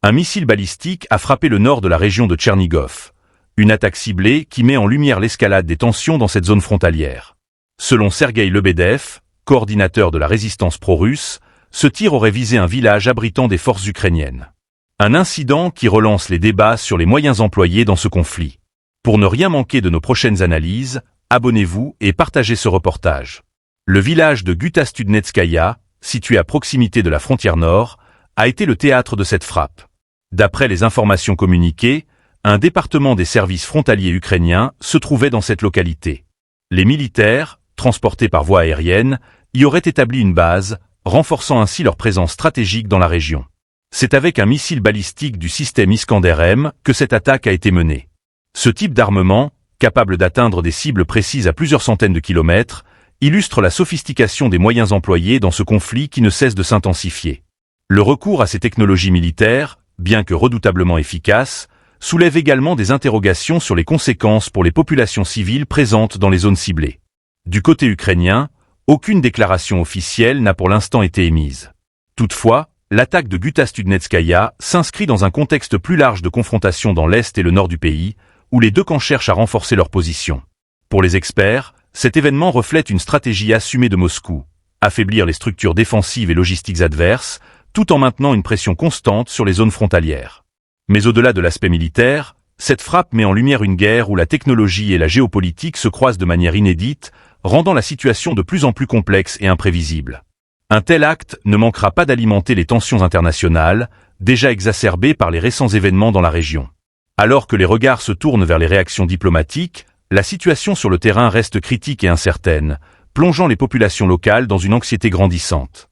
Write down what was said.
Un missile balistique a frappé le nord de la région de Tchernigov. Une attaque ciblée qui met en lumière l'escalade des tensions dans cette zone frontalière. Selon Sergueï Lebedev, coordinateur de la résistance pro-russe, ce tir aurait visé un village abritant des forces ukrainiennes. Un incident qui relance les débats sur les moyens employés dans ce conflit. Pour ne rien manquer de nos prochaines analyses, abonnez-vous et partagez ce reportage. Le village de Guta-Studnetskaya, situé à proximité de la frontière nord, a été le théâtre de cette frappe. D'après les informations communiquées, un département des services frontaliers ukrainiens se trouvait dans cette localité. Les militaires, transportés par voie aérienne, y auraient établi une base, renforçant ainsi leur présence stratégique dans la région. C'est avec un missile balistique du système Iskander-M que cette attaque a été menée. Ce type d'armement, capable d'atteindre des cibles précises à plusieurs centaines de kilomètres, illustre la sophistication des moyens employés dans ce conflit qui ne cesse de s'intensifier. Le recours à ces technologies militaires, bien que redoutablement efficaces, soulève également des interrogations sur les conséquences pour les populations civiles présentes dans les zones ciblées. Du côté ukrainien, aucune déclaration officielle n'a pour l'instant été émise. Toutefois, l'attaque de Guta-Studnetskaya s'inscrit dans un contexte plus large de confrontation dans l'est et le nord du pays, où les deux camps cherchent à renforcer leur position. Pour les experts, cet événement reflète une stratégie assumée de Moscou, affaiblir les structures défensives et logistiques adverses, tout en maintenant une pression constante sur les zones frontalières. Mais au-delà de l'aspect militaire, cette frappe met en lumière une guerre où la technologie et la géopolitique se croisent de manière inédite, rendant la situation de plus en plus complexe et imprévisible. Un tel acte ne manquera pas d'alimenter les tensions internationales, déjà exacerbées par les récents événements dans la région. Alors que les regards se tournent vers les réactions diplomatiques, la situation sur le terrain reste critique et incertaine, plongeant les populations locales dans une anxiété grandissante.